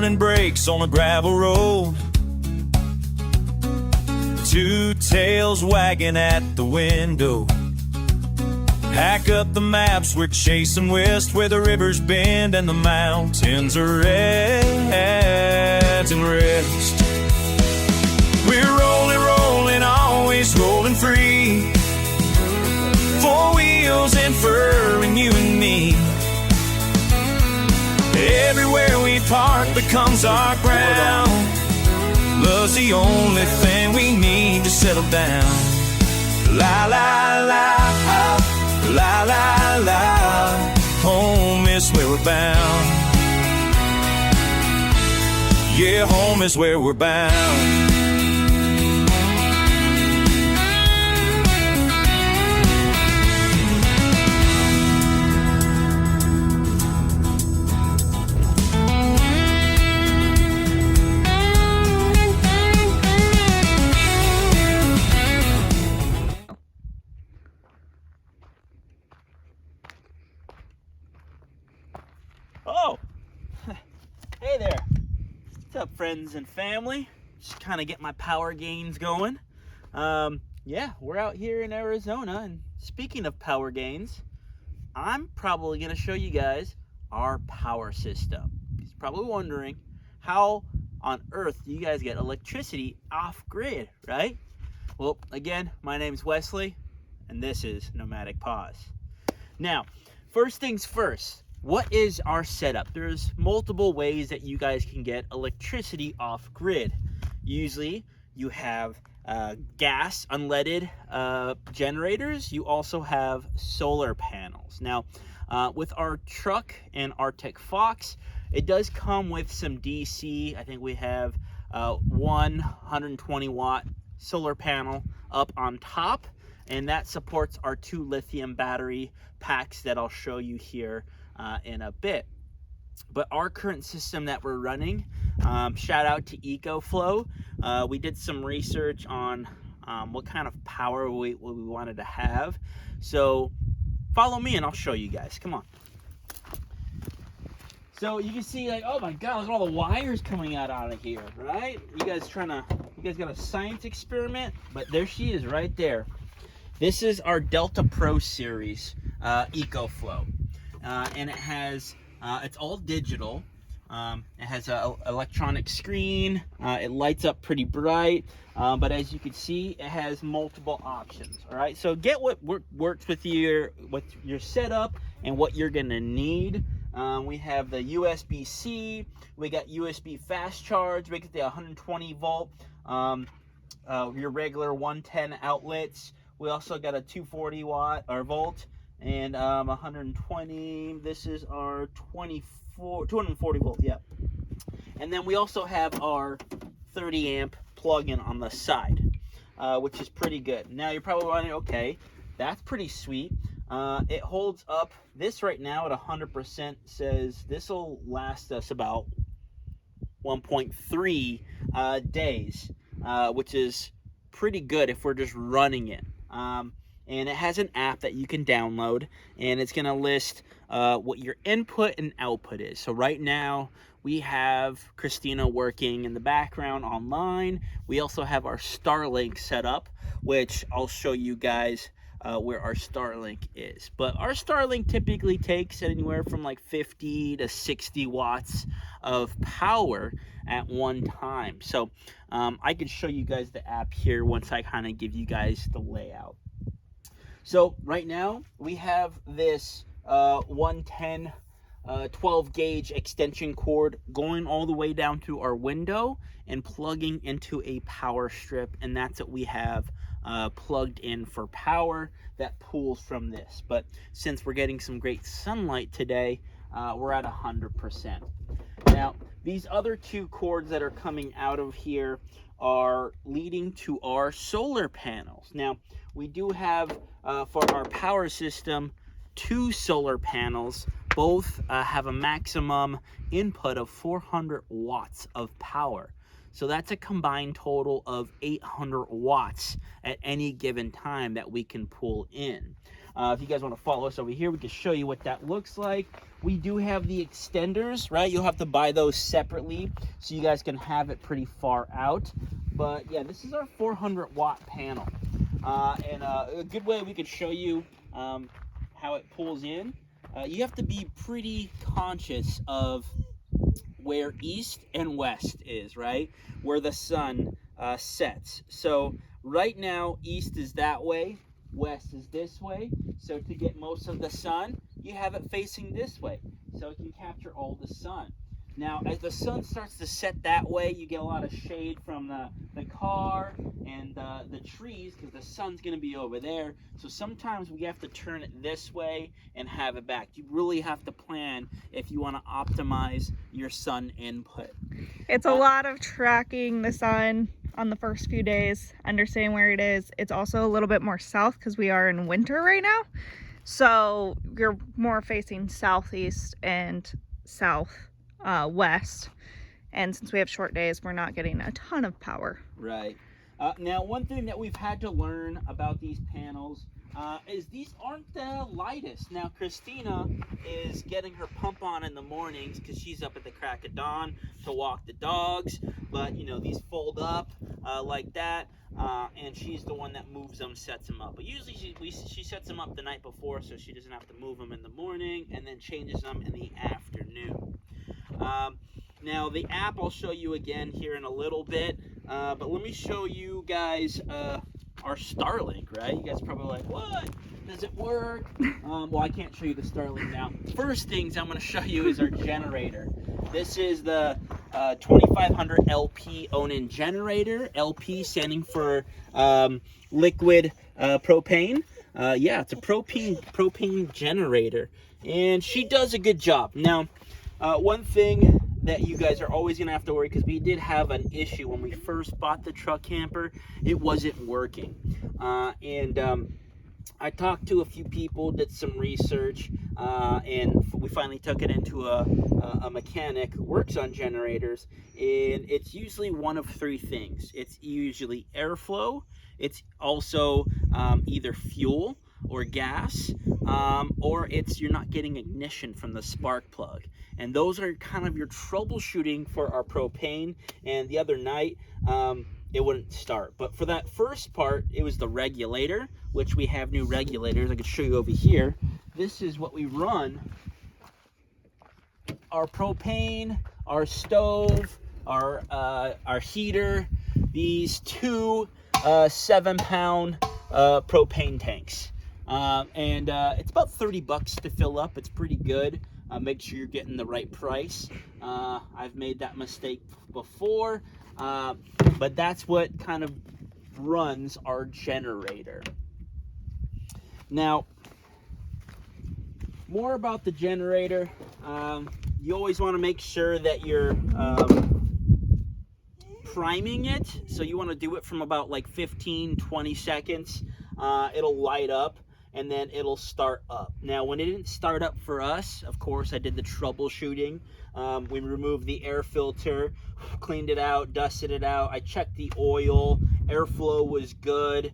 warning brakes on a gravel road. Two tails wagging at the window. Hack up the maps, we're chasing west, where the rivers bend and the mountains are at and rest. We're rolling, rolling, always rolling free. Four wheels and furring you and me. Everywhere we park becomes our ground. Love's the only thing we need to settle down. La la la, la la la. Home is where we're bound. Yeah, home is where we're bound. Oh, hey there. What's up, friends and family? Just kind of get my power gains going. Yeah, we're out here in Arizona, and speaking of power gains, I'm probably going to show you guys our power system. You're probably wondering, how on earth do you guys get electricity off grid, right? Well, again, my name's Wesley, and this is Nomadic Pause. Now, first things first. What is our setup? There's multiple ways that you guys can get electricity off grid. Usually you have gas unleaded generators. You also have solar panels. Now with our truck and Arctic Fox, it does come with some DC. I think we have 120 watt solar panel up on top, and that supports our 2 lithium battery packs that I'll show you here in a bit. But our current system that we're running, shout out to EcoFlow. We did some research on what kind of power we wanted to have. So follow me and I'll show you guys. Come on. So you can see, like, oh my God, look at all the wires coming out of here, right? You guys got a science experiment, but there she is right there. This is our Delta Pro series EcoFlow. And it has, it's all digital. It has an electronic screen. It lights up pretty bright. But as you can see, it has multiple options. All right, so get what works with your setup and what you're gonna need. We have the USB-C. We got USB fast charge. We get the 120 volt. Your regular 110 outlets. We also got a 240 watt or volt. And 120, this is our 240 volt, yeah. And then we also have our 30 amp plug-in on the side, which is pretty good. Now you're probably wondering, okay, that's pretty sweet. It holds up, this right now at 100% says this will last us about 1.3 days, which is pretty good if we're just running it. And it has an app that you can download, and it's going to list what your input and output is. So right now we have Christina working in the background online. We also have our Starlink set up, which I'll show you guys where our Starlink is. But our Starlink typically takes anywhere from like 50 to 60 watts of power at one time. So I can show you guys the app here once I kind of give you guys the layout. So right now we have this 110 12 gauge extension cord going all the way down to our window and plugging into a power strip, and that's what we have plugged in for power that pulls from this. But since we're getting some great sunlight today, we're at 100%. Now these other 2 cords that are coming out of here are leading to our solar panels. Now we do have for our power system 2 solar panels. Both have a maximum input of 400 watts of power. So that's a combined total of 800 watts at any given time that we can pull in. If you guys want to follow us over here, we can show you what that looks like. We do have the extenders, right? You'll have to buy those separately so you guys can have it pretty far out. But yeah, this is our 400 watt panel. And a good way we could show you how it pulls in, you have to be pretty conscious of where east and west is, right? Where the sun sets. So right now, east is that way, west is this way. So to get most of the sun, you have it facing this way, so it can capture all the sun. Now, as the sun starts to set that way, you get a lot of shade from the car and the trees, because the sun's going to be over there. So sometimes we have to turn it this way and have it back. You really have to plan if you want to optimize your sun input. It's a lot of tracking the sun on the first few days, understanding where it is. It's also a little bit more south because we are in winter right now. So you're more facing southeast and west, and since we have short days, we're not getting a ton of power. Right. Now, one thing that we've had to learn about these panels is these aren't the lightest. Now, Christina is getting her pump on in the mornings because she's up at the crack of dawn to walk the dogs, but you know, these fold up like that, and she's the one that moves them, sets them up. But usually she sets them up the night before so she doesn't have to move them in the morning, and then changes them in the afternoon. Now the app I'll show you again here in a little bit, but let me show you guys our Starlink, right? You guys are probably like, what? Does it work? Well, I can't show you the Starlink now. First things I'm going to show you is our generator. This is the 2500 LP Onan generator. LP standing for liquid propane. Yeah, it's a propane generator, and she does a good job. Now, one thing that you guys are always going to have to worry, because we did have an issue when we first bought the truck camper, it wasn't working. I talked to a few people, did some research, and we finally took it into a mechanic who works on generators, and it's usually one of three things. It's usually airflow, it's also either fuel or gas, or it's you're not getting ignition from the spark plug. And those are kind of your troubleshooting for our propane. And the other night, it wouldn't start. But for that first part, it was the regulator, which we have new regulators. I can show you over here. This is what we run our propane, our stove, our heater, these two 7-pound propane tanks. And it's about $30 to fill up. It's pretty good. Make sure you're getting the right price. I've made that mistake before, but that's what kind of runs our generator. Now, more about the generator. You always want to make sure that you're priming it. So you want to do it from about like 15-20 seconds. It'll light up, and then it'll start up. Now, when it didn't start up for us, of course, I did the troubleshooting. We removed the air filter, cleaned it out, dusted it out. I checked the oil, airflow was good.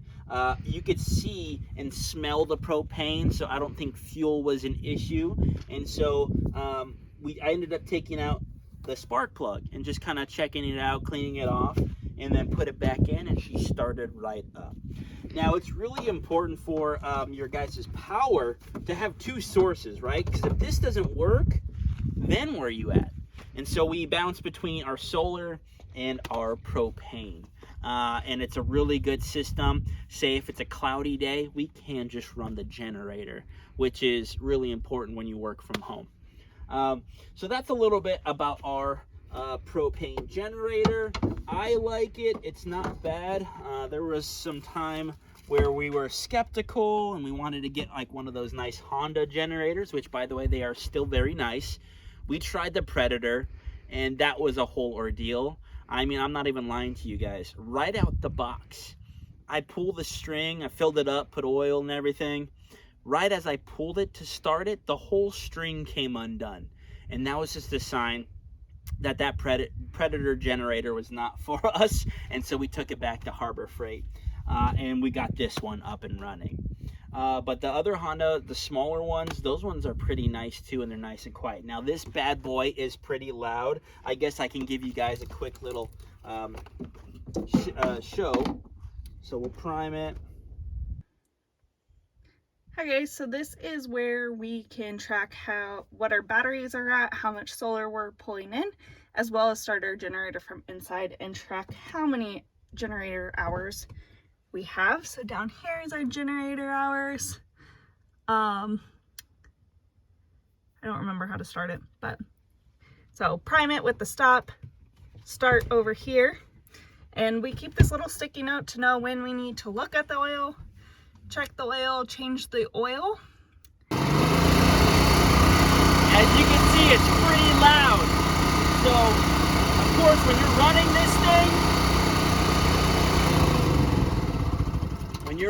You could see and smell the propane, so I don't think fuel was an issue. And so I ended up taking out the spark plug and just kind of checking it out, cleaning it off, and then put it back in, and she started right up. Now, it's really important for your guys' power to have two sources, right? Because if this doesn't work, then where are you at? And so we bounce between our solar and our propane. And it's a really good system. Say if it's a cloudy day, we can just run the generator, which is really important when you work from home. So that's a little bit about our propane generator. I like it. It's not bad. There was some time where we were skeptical and we wanted to get like one of those nice Honda generators, which, by the way, they are still very nice. We tried the Predator, and that was a whole ordeal. I mean, I'm not even lying to you guys. Right out the box, I pulled the string, I filled it up, put oil and everything. Right as I pulled it to start it, the whole string came undone. And that was just a sign that Predator generator was not for us. And so we took it back to Harbor Freight, and we got this one up and running. But the other Honda, the smaller ones, those ones are pretty nice too, and they're nice and quiet. Now this bad boy is pretty loud. I guess I can give you guys a quick little show. So we'll prime it. Okay, so this is where we can track what our batteries are at, how much solar we're pulling in, as well as start our generator from inside and track how many generator hours we have. So down here is our generator hours. I don't remember how to start it, but so prime it with the stop, start over here, and we keep this little sticky note to know when we need to look at the oil, check the oil, change the oil. As you can see, it's pretty loud. So, of course, when you're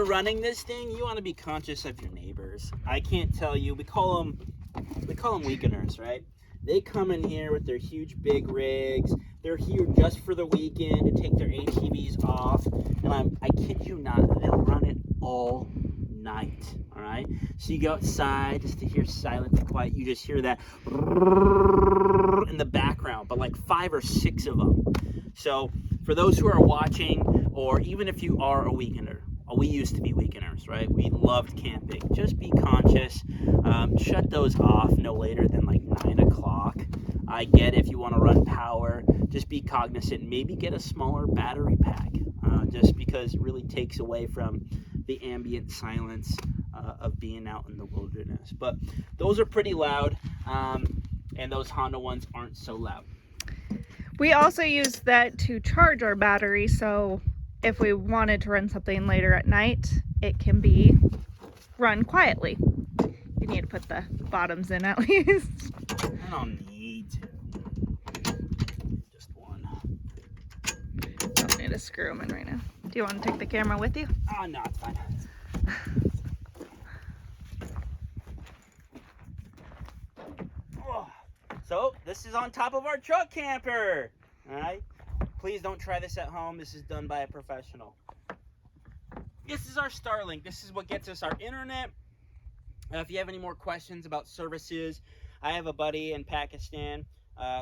running this thing, you want to be conscious of your neighbors. I can't tell you, we call them weekenders, right? They come in here with their huge big rigs. They're here just for the weekend to take their ATVs off. And I kid you not, they'll run it all night, all right? So you go outside just to hear silent and quiet. You just hear that in the background, but like 5 or 6 of them. So for those who are watching, or even if you are a weekender, we used to be weekenders, right? We loved camping. Just be conscious. Shut those off no later than like 9 o'clock. I get if you want to run power, just be cognizant. Maybe get a smaller battery pack, just because it really takes away from the ambient silence of being out in the wilderness. But those are pretty loud, and those Honda ones aren't so loud. We also use that to charge our battery, so if we wanted to run something later at night, it can be run quietly. You need to put the bottoms in at least. I don't need to. Just one. Don't need to screw them in right now. Do you want to take the camera with you? Oh, no, it's fine. So this is on top of our truck camper. All right. Please don't try this at home. This is done by a professional. This is our Starlink. This is what gets us our internet. If you have any more questions about services, I have a buddy in Pakistan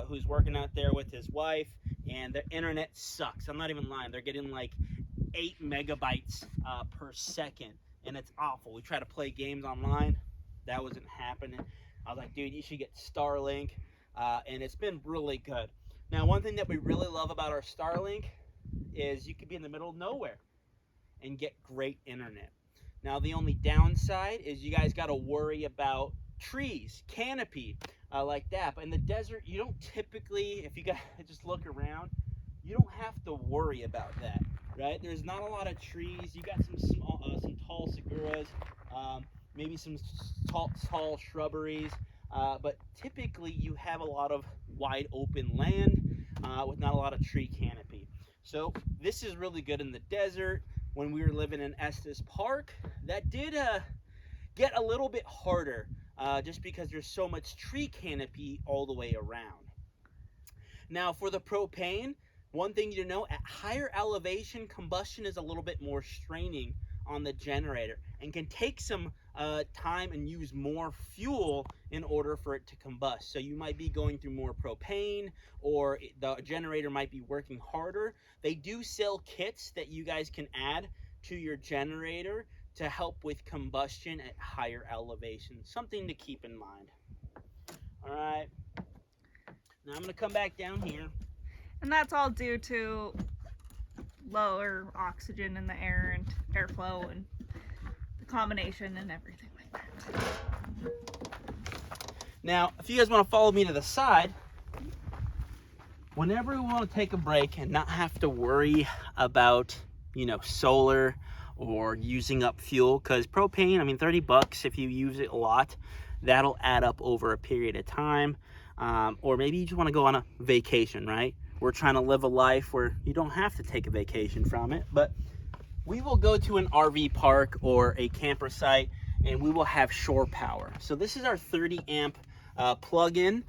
who's working out there with his wife, and the internet sucks. I'm not even lying. They're getting like 8 megabytes per second, and it's awful. We try to play games online. That wasn't happening. I was like, dude, you should get Starlink, and it's been really good. Now, one thing that we really love about our Starlink is you could be in the middle of nowhere and get great internet. Now, the only downside is you guys got to worry about trees, canopy, like that. But in the desert, you don't typically, if you guys just look around, you don't have to worry about that, right? There's not a lot of trees. You got some tall saguaras, maybe some tall shrubberies. But typically you have a lot of wide open land with not a lot of tree canopy. So this is really good in the desert. When we were living in Estes Park, that did get a little bit harder just because there's so much tree canopy all the way around. Now for the propane, one thing you know, at higher elevation, combustion is a little bit more straining on the generator and can take some time and use more fuel in order for it to combust. So you might be going through more propane, or the generator might be working harder. They do sell kits that you guys can add to your generator to help with combustion at higher elevation. Something to keep in mind. All right. Now I'm going to come back down here. And that's all due to lower oxygen in the air and airflow and the combination and everything like that. Now, if you guys want to follow me to the side, whenever we want to take a break and not have to worry about, solar or using up fuel, because propane, $30 if you use it a lot, that'll add up over a period of time. Or maybe you just want to go on a vacation, right? We're trying to live a life where you don't have to take a vacation from it, but we will go to an RV park or a camper site and we will have shore power. So this is our 30 amp plug-in.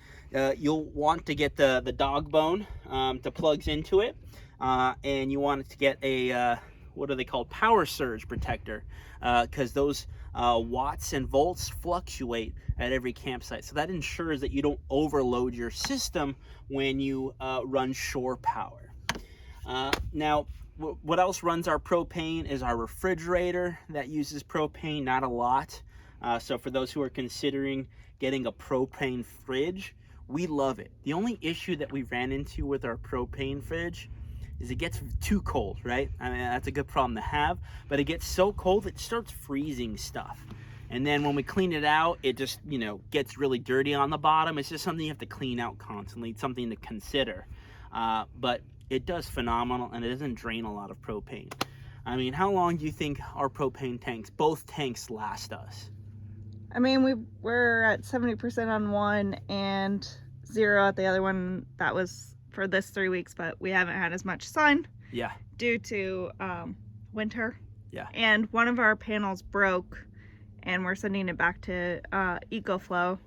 You'll want to get the dog bone to plugs into it, and you want it to get a what are they called? Power surge protector, because those watts and volts fluctuate at every campsite. So that ensures that you don't overload your system when you run shore power. Now, what else runs our propane is our refrigerator that uses propane, not a lot. So for those who are considering getting a propane fridge, we love it. The only issue that we ran into with our propane fridge is it gets too cold, right? I mean, that's a good problem to have, but it gets so cold it starts freezing stuff. And then when we clean it out, it just, you know, gets really dirty on the bottom. It's just something you have to clean out constantly. It's something to consider. But it does phenomenal, and it doesn't drain a lot of propane. I mean, how long do you think our propane tanks, both tanks, last us? I mean, we're at 70% on one and 0 at the other one. That was for this 3 weeks, but we haven't had as much sun. Yeah. Due to winter. Yeah. And one of our panels broke, and we're sending it back to EcoFlow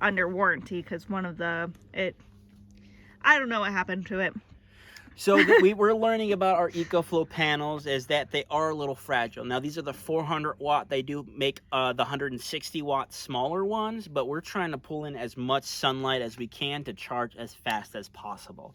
under warranty because one of I don't know what happened to it. So we're learning about our EcoFlow panels is that they are a little fragile. Now these are the 400 watt. They do make the 160 watt smaller ones, but we're trying to pull in as much sunlight as we can to charge as fast as possible.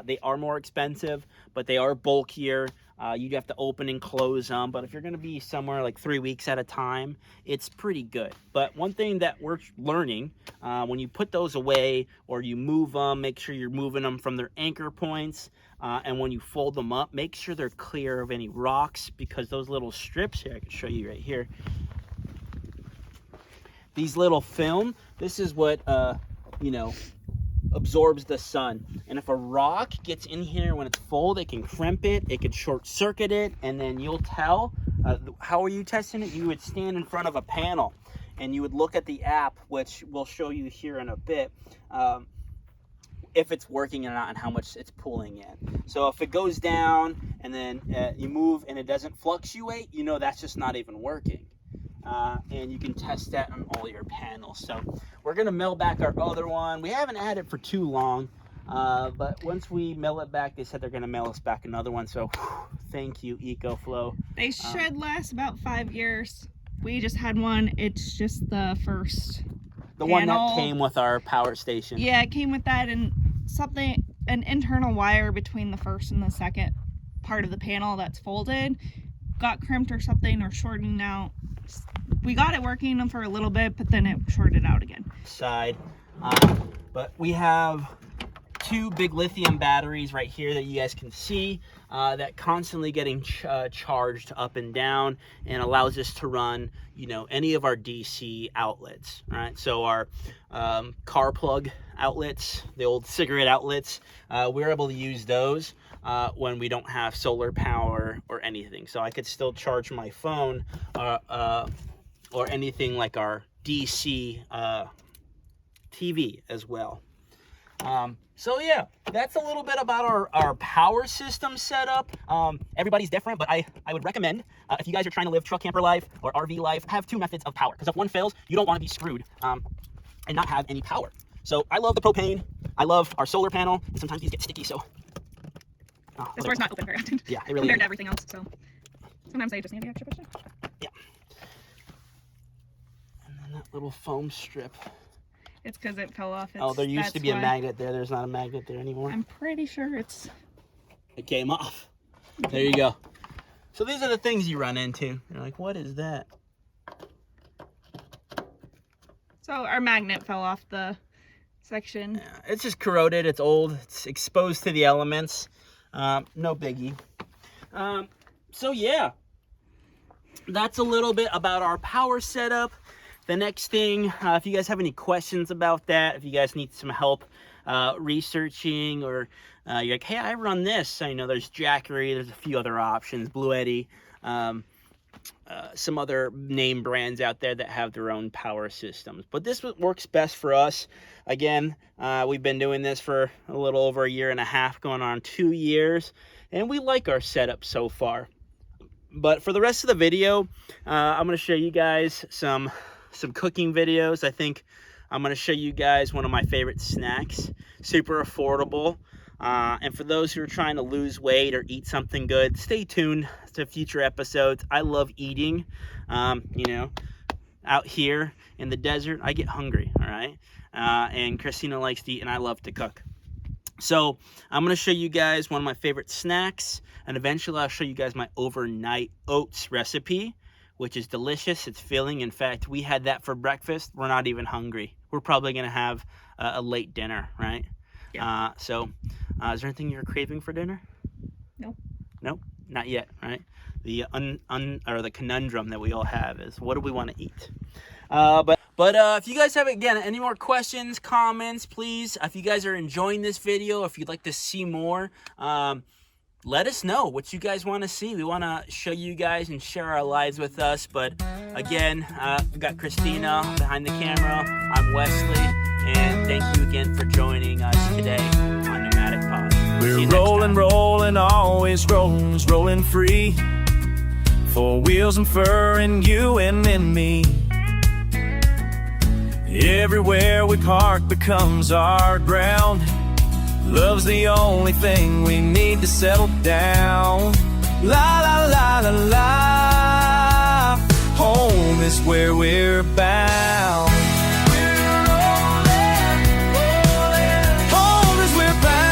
They are more expensive, but they are bulkier. You have to open and close them. But if you're going to be somewhere like 3 weeks at a time, it's pretty good. But one thing that we're learning, when you put those away or you move them, make sure you're moving them from their anchor points. And when you fold them up, make sure they're clear of any rocks, because those little strips here, I can show you right here. These little film, this is what, you know, absorbs the sun. And if a rock gets in here when it's full, it can crimp it, it could short circuit it, and then you'll tell. How are you testing it? You would stand in front of a panel and you would look at the app, which we'll show you here in a bit, if it's working or not and how much it's pulling in. So if it goes down and then you move and it doesn't fluctuate, you know that's just not even working. And you can test that on all your panels. So we're gonna mill back our other one. We haven't had it for too long, but once we mill it back, they said they're gonna mail us back another one. So thank you, EcoFlow. They should last about 5 years. We just had one. It's just the first The panel. one that came with our power station. Yeah, it came with that and an internal wire between the first and the second part of the panel that's folded got crimped or something, or shorting out. We got it working for a little bit, but then it shorted out again. Side, but we have 2 big lithium batteries right here that you guys can see that constantly getting charged up and down, and allows us to run, you know, any of our DC outlets. All right, so our car plug outlets, the old cigarette outlets, we're able to use those when we don't have solar power or anything. So I could still charge my phone or anything like our DC TV as well. So yeah, that's a little bit about our power system setup. Everybody's different, but I would recommend, if you guys are trying to live truck camper life or RV life, have 2 methods of power. Because if one fails, you don't want to be screwed and not have any power. So I love the propane. I love our solar panel. And sometimes these get sticky, so. This door's not open very often. Yeah, it really compared is. to everything else, so sometimes I just need the extra push. Yeah. And then that little foam strip. It's because it fell off. Oh, there used to be a magnet there. There's not a magnet there anymore. I'm pretty sure it's... It came off. There you go. So these are the things you run into. You're like, what is that? So our magnet fell off the section. Yeah, it's just corroded. It's old. It's exposed to the elements. No biggie. So yeah, that's a little bit about our power setup. The next thing, if you guys have any questions about that, if you guys need some help researching, or you're like, hey, I run this. I know there's Jackery, there's a few other options, Blue Eddy, some other name brands out there that have their own power systems. But this works best for us. Again, we've been doing this for a little over 1.5 years, going on 2 years, and we like our setup so far. But for the rest of the video, I'm going to show you guys some cooking videos. I think I'm going to show you guys one of my favorite snacks. Super affordable. And for those who are trying to lose weight or eat something good, stay tuned to future episodes. I love eating. You know, out here in the desert, I get hungry, all right? And Christina likes to eat, and I love to cook. So I'm going to show you guys one of my favorite snacks, and eventually I'll show you guys my overnight oats recipe, which is delicious. It's filling. In fact, we had that for breakfast. We're not even hungry. We're probably going to have a late dinner, right? Yeah. Is there anything you're craving for dinner? Nope. Nope, not yet, right? The the conundrum that we all have is, what do we want to eat? But if you guys have, again, any more questions, comments, please, if you guys are enjoying this video, if you'd like to see more, let us know what you guys want to see. We want to show you guys and share our lives with us. But again, we got Christina behind the camera. I'm Wesley, and thank you again for joining us today on Nomadic Pod. We're rolling, always rolling free. 4 wheels and fur, and you and then me. Everywhere we park becomes our ground. Love's the only thing we need to settle down. La la la la la. Home is where we're bound. We're rolling. Home is where we're bound.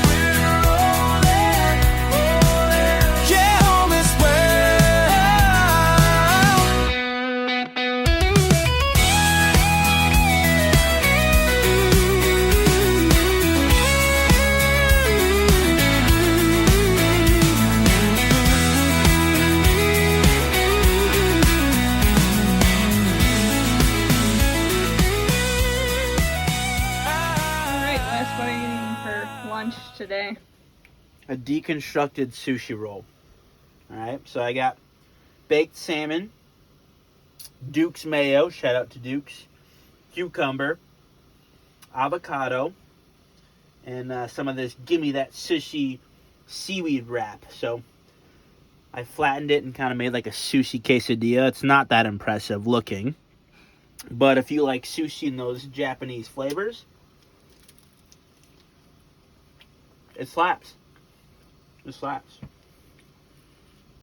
We're rolling. Yeah, home is What are you eating for lunch today? A deconstructed sushi roll. All right, so I got baked salmon, Duke's mayo, shout out to Duke's, cucumber, avocado, and some of this gimme that sushi seaweed wrap. So I flattened it and kind of made like a sushi quesadilla. It's not that impressive looking, but if you like sushi and those Japanese flavors, it slaps. It slaps.